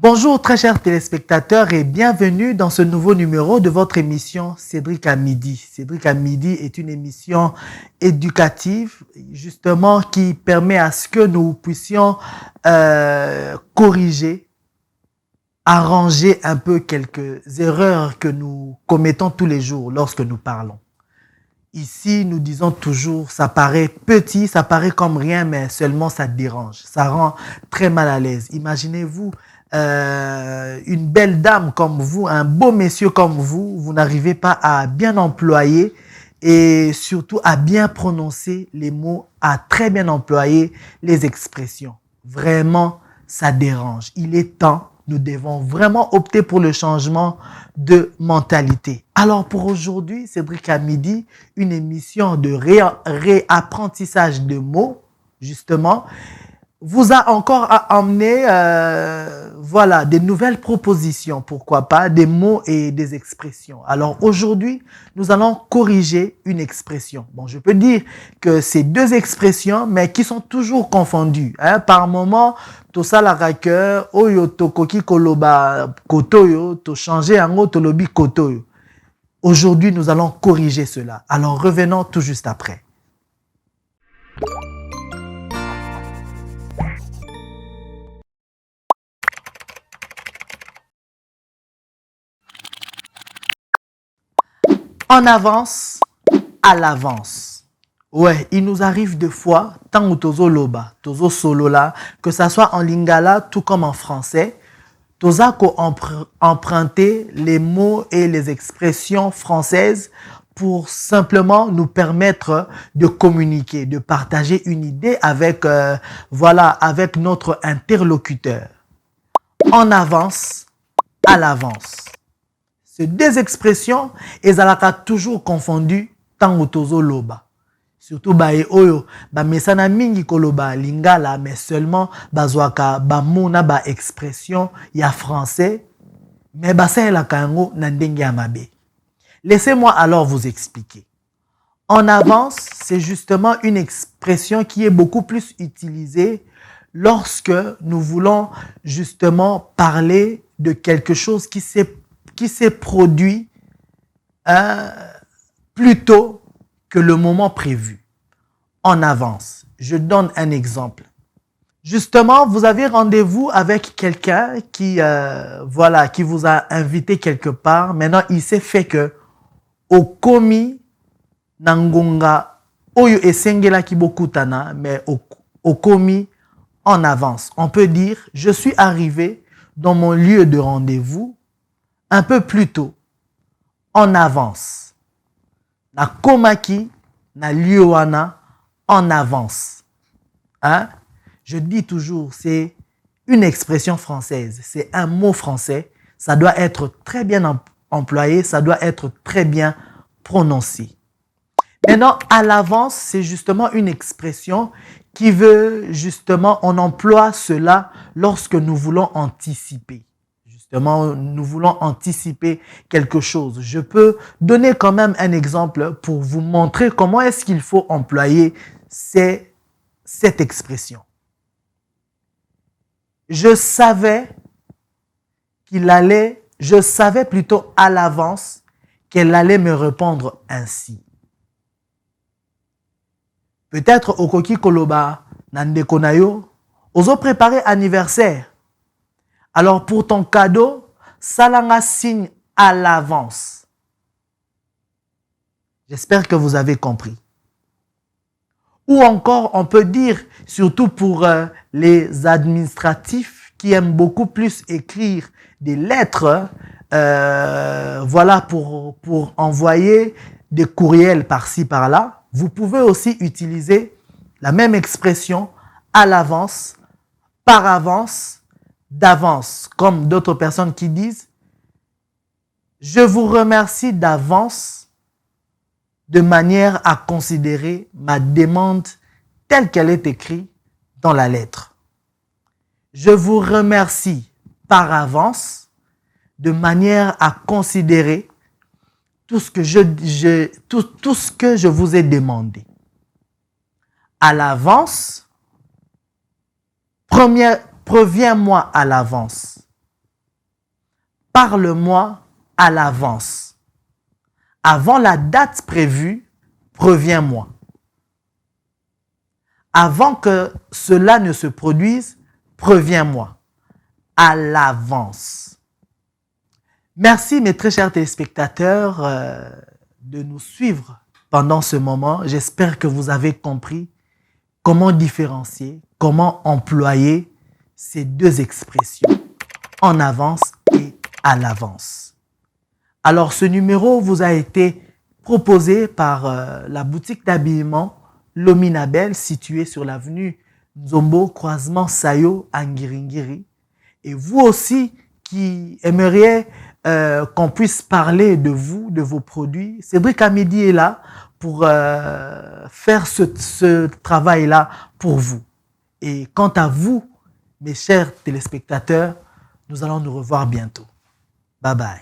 Bonjour très chers téléspectateurs et bienvenue dans ce nouveau numéro de votre émission Cédric à midi. Cédric à midi est une émission éducative justement qui permet à ce que nous puissions corriger, arranger un peu quelques erreurs que nous commettons tous les jours lorsque nous parlons. Ici, nous disons toujours, ça paraît petit, ça paraît comme rien, mais seulement ça dérange. Ça rend très mal à l'aise. Imaginez-vous une belle dame comme vous, un beau monsieur comme vous, vous n'arrivez pas à bien employer et surtout à bien prononcer les mots, à très bien employer les expressions. Vraiment, ça dérange. Il est temps. Nous devons vraiment opter pour le changement de mentalité. Alors pour aujourd'hui, Cédric à midi, une émission de réapprentissage de mots, justement, vous a encore emmené voilà, des nouvelles propositions, pourquoi pas, des mots et des expressions. Alors aujourd'hui, nous allons corriger une expression. Bon, je peux dire que c'est deux expressions, mais qui sont toujours confondues. Hein. Par moment, to salaka que oyo to koki koloba kotoyo, to changer ango to lobi kotoyo. Aujourd'hui, nous allons corriger cela. Alors revenons tout juste après. En avance, à l'avance. Ouais, il nous arrive des fois, tant ou tozo loba, tozo solola, que ça soit en lingala, tout comme en français, toza ko emprunter les mots et les expressions françaises pour simplement nous permettre de communiquer, de partager une idée avec, voilà, avec notre interlocuteur. En avance, à l'avance. Ces deux expressions, elles sont toujours confondues tant ou tozo loba. Surtout bae oyo, ba mesana mingi koloba lingala, mais seulement bazwaka ba mona ba expression ya français, mais basa la kango nandenge amabe. Laissez-moi alors vous expliquer. En avance, c'est justement une expression qui est beaucoup plus utilisée lorsque nous voulons justement parler de quelque chose qui s'est produit plus tôt que le moment prévu, en avance. Je donne un exemple. Justement, vous avez rendez-vous avec quelqu'un qui, voilà, qui vous a invité quelque part. Maintenant, il s'est fait que au komi nangonga oyo esengela kibokutana, mais au komi en avance. On peut dire, je suis arrivé dans mon lieu de rendez-vous un peu plus tôt, en avance. Na komaki, na liouana, en avance. Hein? Je dis toujours, c'est une expression française, c'est un mot français. Ça doit être très bien employé, ça doit être très bien prononcé. Maintenant, à l'avance, c'est justement une expression qui veut justement, on emploie cela lorsque nous voulons anticiper. Nous voulons anticiper quelque chose. Je peux donner quand même un exemple pour vous montrer comment est-ce qu'il faut employer cette expression. Je savais plutôt à l'avance qu'elle allait me répondre ainsi. Peut-être au koki koloba nandeko nayo, ozo préparer anniversaire. Alors pour ton cadeau, salanga signe à l'avance. J'espère que vous avez compris. Ou encore, on peut dire, surtout pour les administratifs qui aiment beaucoup plus écrire des lettres, voilà, pour envoyer des courriels par-ci, par-là, vous pouvez aussi utiliser la même expression à l'avance, par avance, d'avance, comme d'autres personnes qui disent « Je vous remercie d'avance de manière à considérer ma demande telle qu'elle est écrite dans la lettre. Je vous remercie par avance de manière à considérer tout ce que je vous ai demandé. À l'avance, préviens-moi à l'avance parle-moi à l'avance. Avant la date prévue, préviens-moi. Avant que cela ne se produise, préviens-moi à l'avance. Merci mes très chers téléspectateurs de nous suivre pendant ce moment. J'espère que vous avez compris comment différencier, comment employer ces deux expressions, en avance et à l'avance. Alors ce numéro vous a été proposé par la boutique d'habillement Lominabel, située sur l'avenue Nzombo, croisement Sayo à Ngiringiri. Et vous aussi qui aimeriez qu'on puisse parler de vous, de vos produits, Cédric Hamidi est là pour faire ce travail-là pour vous. Et quant à vous, mes chers téléspectateurs, nous allons nous revoir bientôt. Bye bye.